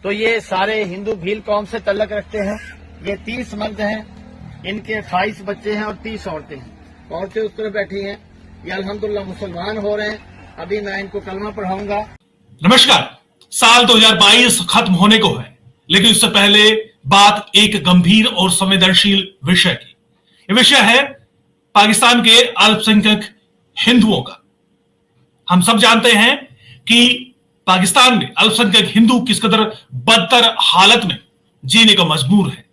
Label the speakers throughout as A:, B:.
A: तो ये सारे हिंदू भील कौम से तल्लक रखते हैं। ये 30 मर्द हैं, इनके 28 बच्चे हैं और 30 औरतें हैं। औरतें उस तरह बैठी हैं। ये अल्हम्दुलिल्लाह मुसलमान हो रहे हैं। अभी मैं इनको कलमा पढ़ाऊंगा।
B: नमस्कार। साल 2022 खत्म होने को है, लेकिन उससे पहले बात एक गंभीर और संवेदनशील विषय की। ये विषय है पाकिस्तान के अल्पसंख्यक हिंदुओं का। हम सब जानते हैं कि पाकिस्तान में अल्पसंख्यक हिंदू किस कदर बदतर हालत में जीने का मजबूर है,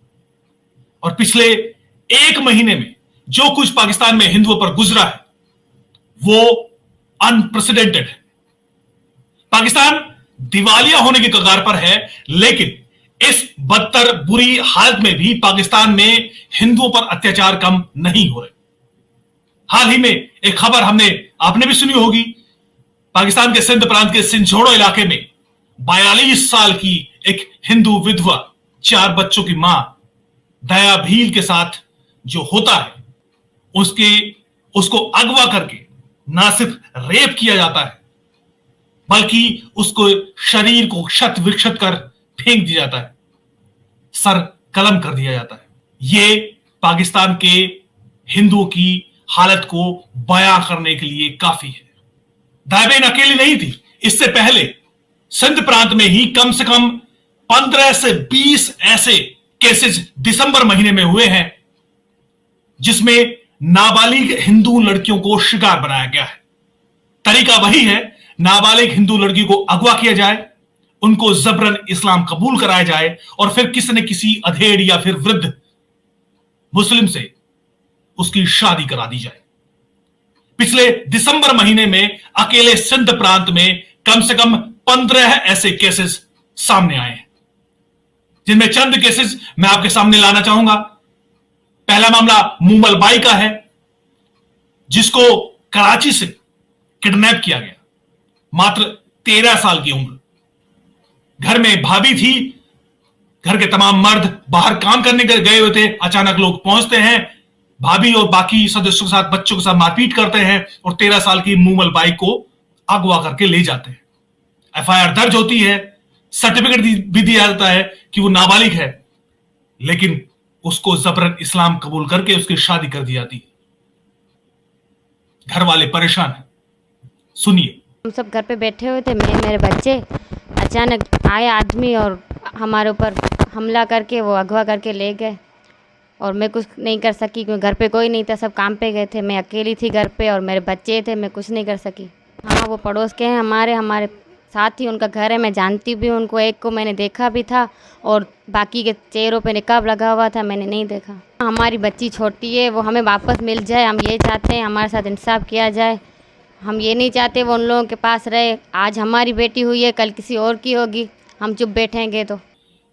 B: और पिछले एक महीने में जो कुछ पाकिस्तान में हिंदुओं पर गुजरा है वो अनप्रेसिडेंटेड है। पाकिस्तान दिवालिया होने के कगार पर है, लेकिन इस बदतर बुरी हालत में भी पाकिस्तान में हिंदुओं पर अत्याचार कम नहीं हो रहे। हाल ही में एक खबर आपने भी सुनी होगी। पाकिस्तान के सिंध प्रांत के सिंझोड़ो इलाके में 42 साल की एक हिंदू विधवा 4 बच्चों की मां दया भील के साथ जो होता है, उसको अगवा करके ना सिर्फ रेप किया जाता है, बल्कि उसको शरीर को क्षत विक्षत कर फेंक दिया जाता है, सर कलम कर दिया जाता है। ये पाकिस्तान के हिंदुओं की हालत को बयां करने के लिए काफी है। दयाबेन अकेली नहीं थी। इससे पहले सिंध प्रांत में ही कम से कम 15 से 20 ऐसे केसेस दिसंबर महीने में हुए हैं, जिसमें नाबालिग हिंदू लड़कियों को शिकार बनाया गया है। तरीका वही है, नाबालिग हिंदू लड़की को अगवा किया जाए, उनको जबरन इस्लाम कबूल कराया जाए और फिर किसी न किसी अधेड़ या फिर वृद्ध मुस्लिम से उसकी शादी करा दी जाए। पिछले दिसंबर महीने में अकेले सिंध प्रांत में कम से कम 15 ऐसे केसेस सामने आए हैं, जिनमें चंद केसेस मैं आपके सामने लाना चाहूंगा। पहला मामला मूमल बाई का है, जिसको कराची से किडनैप किया गया। मात्र 13 साल की उम्र, घर में भाभी थी, घर के तमाम मर्द बाहर काम करने गए हुए थे। अचानक लोग पहुंचते हैं, भाभी और बाकी सदस्यों के साथ, बच्चों के साथ मारपीट करते हैं और 13 साल की मूमल बाई को अगवा करके ले जाते हैं। एफआईआर दर्ज होती है, सर्टिफिकेट भी दिया जाता है कि वो नाबालिग है, लेकिन उसको जबरन इस्लाम कबूल करके उसकी शादी कर दी जाती है। घर वाले परेशान हैं। सुनिए।
C: हम सब घर पे बैठे हुए थे, मैं मेरे बच्चे, अचानक आए आदमी और हमारे ऊपर हमला करके वो अगवा करके ले गए, और मैं कुछ नहीं कर सकी क्योंकि घर पे कोई नहीं था, सब काम पे गए थे। मैं अकेली थी घर पे और मेरे बच्चे थे, मैं कुछ नहीं कर सकी। हाँ, वो पड़ोस के हैं, हमारे साथ ही उनका घर है, मैं जानती भी हूँ उनको। एक को मैंने देखा भी था और बाकी के चेहरों पे निकाब लगा हुआ था, मैंने नहीं देखा। हमारी बच्ची छोटी है, वो हमें वापस मिल जाए, हम ये चाहते हैं, हमारे साथ इंसाफ किया जाए। हम ये नहीं चाहते वो उन लोगों के पास रहे। आज हमारी बेटी हुई है, कल किसी और की होगी, हम चुप बैठेंगे तो।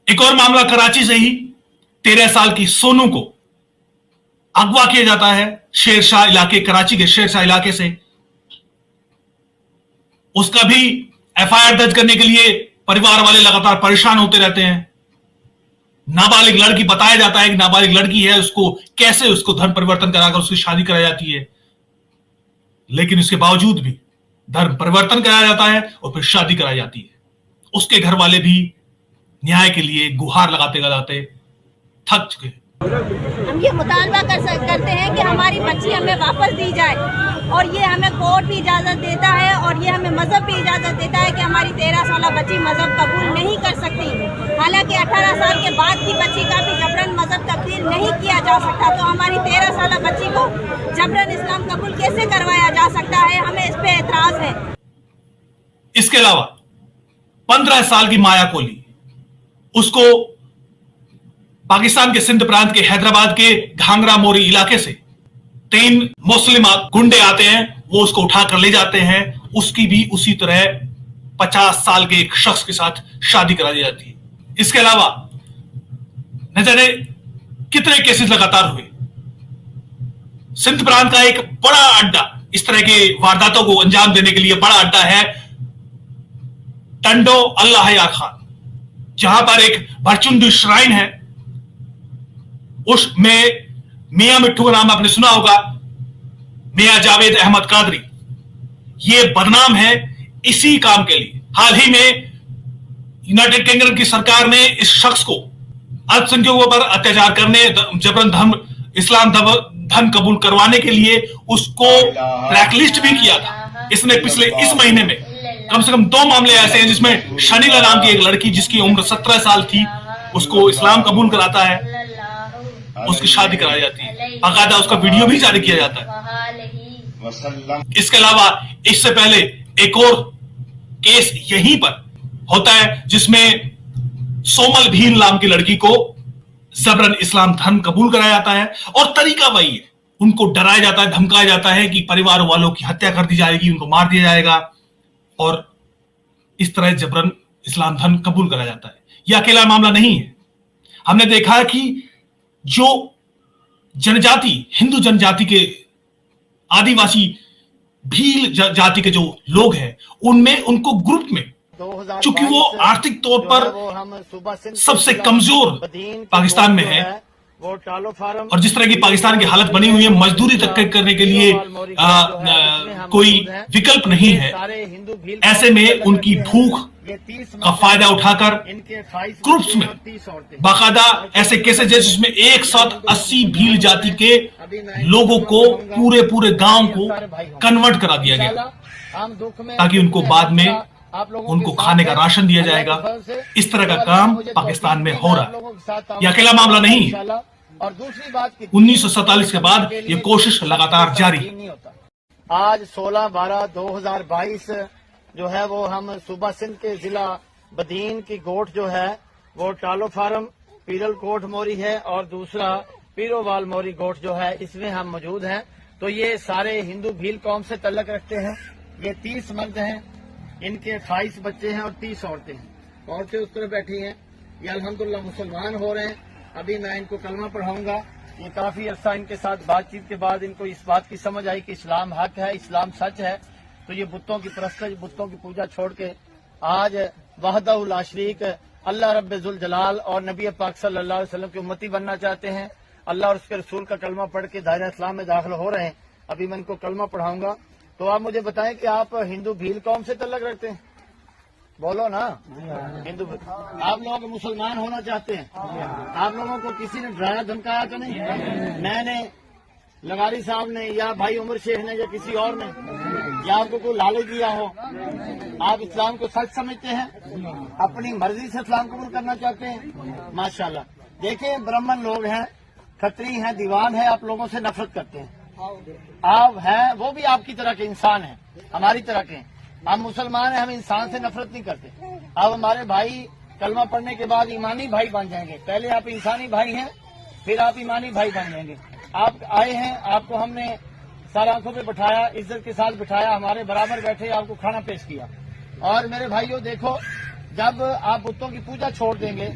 B: एक और मामला कराची से ही 13 साल की सोनू को अगवा किया जाता है शेरशाह इलाके, कराची के शेरशाह इलाके से। उसका भी एफआईआर दर्ज करने के लिए परिवार वाले लगातार परेशान होते रहते हैं। नाबालिग लड़की बताया जाता है कि नाबालिग लड़की है, उसको धर्म परिवर्तन कराकर उसकी शादी कराई जाती है, लेकिन इसके बावजूद भी धर्म परिवर्तन कराया जाता है और फिर शादी कराई जाती है। उसके घर वाले भी न्याय के लिए गुहार लगाते थक चुके हैं।
D: हम ये मुतालबा करते हैं कि हमारी बच्ची हमें वापस दी जाए, और ये हमें कोर्ट भी इजाज़त देता है और ये हमें मज़हब भी इजाज़त देता है कि हमारी 13 साल बच्ची मज़हब कबूल नहीं कर सकती। हालांकि 18 साल के बाद की बच्ची का भी जबरन मज़हब तब्दील नहीं किया जा सकता, तो हमारी 13 साल बच्ची को जबरन इस्लाम कबूल कैसे करवाया जा सकता है, हमें इस पे एतराज़ है।
B: इसके अलावा 15 साल की माया कोली, उसको पाकिस्तान के सिंध प्रांत के हैदराबाद के घांगरा मोरी इलाके से 3 मुस्लिम गुंडे आते हैं, वो उसको उठाकर ले जाते हैं। उसकी भी उसी तरह 50 साल के एक शख्स के साथ शादी करा दी जाती है। इसके अलावा न जाने कितने केसेस लगातार हुए। सिंध प्रांत का एक बड़ा अड्डा, इस तरह के वारदातों को अंजाम देने के लिए बड़ा अड्डा है टंडो अल्लाह यार खान, जहां पर एक भरचुंडी श्राइन है। उसमें मियां मिट्ठू का नाम आपने सुना होगा, मियां जावेद अहमद कादरी। ये बदनाम है इसी काम के लिए। हाल ही में यूनाइटेड किंगडम की सरकार ने इस शख्स को अल्पसंख्यकों पर अत्याचार करने, जबरन इस्लाम धर्म कबूल करवाने के लिए उसको ब्लैकलिस्ट भी किया था। इसने पिछले इस महीने में कम से कम 2 मामले ऐसे हैं जिसमें शनीला नाम की एक लड़की जिसकी उम्र 17 साल थी, उसको इस्लाम कबूल कराता है, उसकी शादी कराई जाती है, बाकायदा उसका वीडियो भी जारी किया जाता है। इसके अलावा इससे पहले एक और केस यहीं पर होता है जिसमें सोमल भील नाम की लड़की को जबरन इस्लाम धर्म कबूल कराया जाता है और तरीका वही है, उनको डराया जाता है, धमकाया जाता है कि परिवार वालों की हत्या कर दी जाएगी, उनको मार दिया जाएगा और इस तरह जबरन इस्लाम धर्म कबूल कराया जाता है। यह अकेला मामला नहीं है। हमने देखा है कि जो जनजाति, हिंदू जनजाति के आदिवासी भील जाति के जो लोग हैं उनमें उनको ग्रुप में, चूंकि वो आर्थिक तौर पर सबसे कमजोर पाकिस्तान में है और जिस तरह की पाकिस्तान की हालत बनी हुई है, मजदूरी तक करने के लिए कोई विकल्प नहीं है, ऐसे में उनकी भूख का फायदा उठाकर ग्रुप्स में बाकायदा ऐसे केसेस है जिसमें एक साथ 80 भील जाति के लोगों को पूरे गांव को कन्वर्ट करा दिया गया ताकि उनको बाद में उनको खाने का राशन दिया जाएगा। इस तरह का काम पाकिस्तान में हो रहा है। यह अकेला मामला नहीं है।
A: और दूसरी बात
B: 1947 के बाद ये कोशिश लगातार जारी है।
A: आज 16/12/2022 जो है वो हम सूबा सिंध के जिला बदीन की गोठ जो है वो टालो फार्म पीरल कोट मोरी है और दूसरा पीरोवाल मोरी गोठ जो है इसमें हम मौजूद हैं। तो ये सारे हिंदू भील कौम से तल्लक रखते हैं। ये 30 मर्द हैं, इनके 28 बच्चे हैं और 30 औरतें हैं। औरतें उस तरह बैठी हैं, ये अल्हम्दुलिल्लाह मुसलमान हो रहे हैं। अभी मैं इनको कलमा पढ़ाऊंगा। ये काफी अरसा इनके साथ बातचीत के बाद इनको इस बात की समझ आई कि इस्लाम हक है, इस्लाम सच है। तो ये बुतों की परस्तर, बुतों की पूजा छोड़ के आज वहदहु ला शरीक अल्लाह रब्बुल जलाल और नबी पाक सल्लल्लाहु अलैहि वसल्लम की उम्मती बनना चाहते हैं। अल्लाह और उसके रसूल का कलमा पढ़ के दायरा इस्लाम में दाखिल हो रहे हैं। अभी मैं इनको कलमा पढ़ाऊंगा। तो आप मुझे बताएं कि आप हिंदू भील कौम से तल्लक रखते हैं? बोलो ना। हिंदू आप लोग मुसलमान होना चाहते हैं? आप लोगों को किसी ने डराया धमकाया तो नहीं? मैंने, लगारी साहब ने या भाई उमर शेख ने या किसी और ने, या आपको कोई लालच दिया हो? आप इस्लाम को सच समझते हैं, अपनी मर्जी से इस्लाम कबूल करना चाहते हैं? माशाल्लाह। देखिए, ब्राह्मण लोग हैं, खत्री हैं, दीवान है, आप लोगों से नफरत करते हैं। आप हैं, वो भी आपकी तरह के इंसान हैं, हमारी तरह के। हम मुसलमान हैं, हम इंसान से नफरत नहीं करते। अब हमारे भाई कलमा पढ़ने के बाद ईमानी भाई बन जाएंगे। पहले आप इंसानी भाई हैं, फिर आप ईमानी भाई बन जाएंगे। आप आए हैं, आपको हमने सारा आंखों पे बिठाया, इज्जत के साथ बिठाया, हमारे बराबर बैठे, आपको खाना पेश किया। और मेरे भाइयों देखो, जब आप बुतों की पूजा छोड़ देंगे,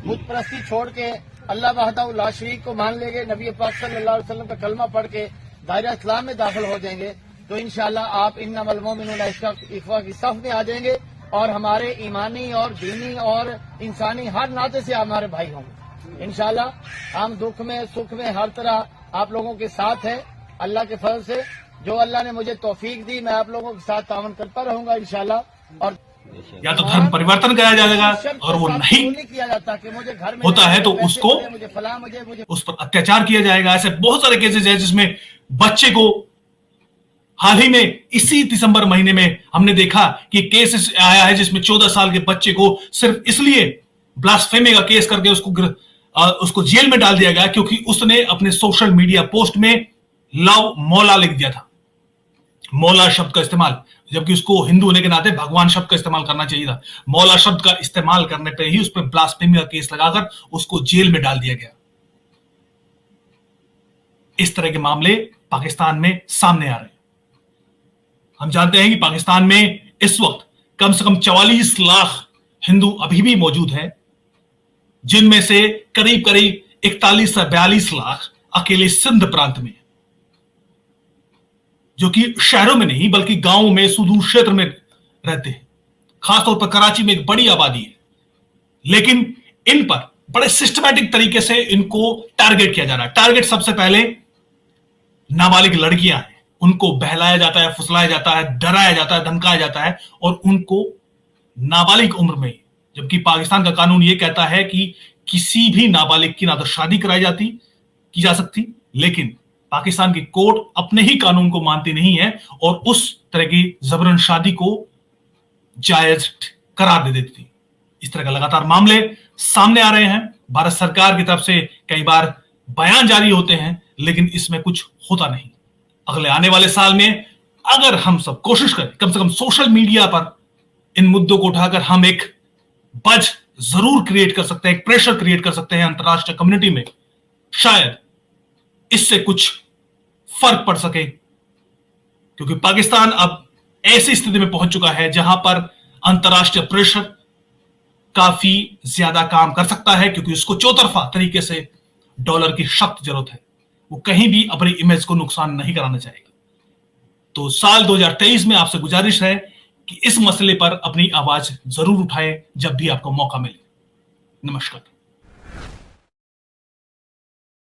A: बुत परस्ती छोड़ के अल्लाह वहदहु ला शरीक को मान लेंगे, नबी पाक सल्लल्लाहु अलैहि वसल्लम का कलमा पढ़ के दायरा इस्लाम में दाखिल हो जाएंगे, तो इंशाल्लाह आप इन्नमल मोमिनूना इख्वा की सफ में आ जाएंगे और हमारे ईमानी और दीनी और इंसानी हर नाते से हमारे भाई होंगे। इंशाल्लाह हम दुख में सुख में हर तरह आप लोगों के साथ है। अल्लाह के फजल से जो अल्लाह ने मुझे तौफीक दी, मैं आप लोगों के साथ तावन करता रहूंगा इंशाल्लाह। और
B: या तो धर्म परिवर्तन कराया जाएगा और वो नहीं
A: किया जाता कि मुझे घर में
B: होता है तो उसको
A: मुझे फला मुझे
B: उस पर अत्याचार किया जाएगा। ऐसे बहुत सारे केसेस हैं जिसमें बच्चे को हाल ही में इसी दिसंबर महीने में हमने देखा कि केस आया है जिसमें 14 साल के बच्चे को सिर्फ इसलिए ब्लास्फेमी का केस करके उसको जेल में डाल दिया गया क्योंकि उसने अपने सोशल मीडिया पोस्ट में लव मौला लिख दिया था। मौला शब्द का इस्तेमाल, जबकि उसको हिंदू होने के नाते भगवान शब्द का इस्तेमाल करना चाहिए था। मौला शब्द का इस्तेमाल करने पर ही उस पर ब्लास्फेमी का केस लगाकर उसको जेल में डाल दिया गया। इस तरह के मामले पाकिस्तान में सामने आ रहे हैं। हम जानते हैं कि पाकिस्तान में इस वक्त कम से कम 44 लाख हिंदू अभी भी मौजूद हैं, जिनमें से करीब 41 से 42 लाख अकेले सिंध प्रांत में, जो कि शहरों में नहीं बल्कि गांवों में, सुदूर क्षेत्र में रहते हैं। खासतौर पर कराची में एक बड़ी आबादी है, लेकिन इन पर बड़े सिस्टमैटिक तरीके से इनको टारगेट किया जा रहा है। टारगेट सबसे पहले नाबालिग लड़कियां हैं, उनको बहलाया जाता है, फुसलाया जाता है, डराया जाता है, धमकाया जाता है और उनको नाबालिग उम्र में जबकि पाकिस्तान का कानून यह कहता है कि किसी भी नाबालिग की ना तो शादी कराई की जा सकती, लेकिन पाकिस्तान की कोर्ट अपने ही कानून को मानती नहीं है और उस तरह की जबरन शादी को जायज करार दे देती। इस तरह का लगातार मामले सामने आ रहे हैं। भारत सरकार की तरफ से कई बार बयान जारी होते हैं, लेकिन इसमें कुछ होता नहीं। अगले आने वाले साल में अगर हम सब कोशिश करें, कम से कम सोशल मीडिया पर इन मुद्दों को उठाकर हम एक बज जरूर क्रिएट कर सकते हैं, एक प्रेशर क्रिएट कर सकते हैं अंतरराष्ट्रीय कम्युनिटी में, शायद इससे कुछ फर्क पड़ सके। क्योंकि पाकिस्तान अब ऐसी स्थिति में पहुंच चुका है जहां पर अंतरराष्ट्रीय प्रेशर काफी ज्यादा काम कर सकता है, क्योंकि उसको चौतरफा तरीके से डॉलर की सख्त जरूरत है। वो कहीं भी अपनी इमेज को नुकसान नहीं कराना चाहेगा। तो साल 2023 में आपसे गुजारिश है कि इस मसले पर अपनी आवाज जरूर उठाएं जब भी आपको मौका मिले। नमस्कार।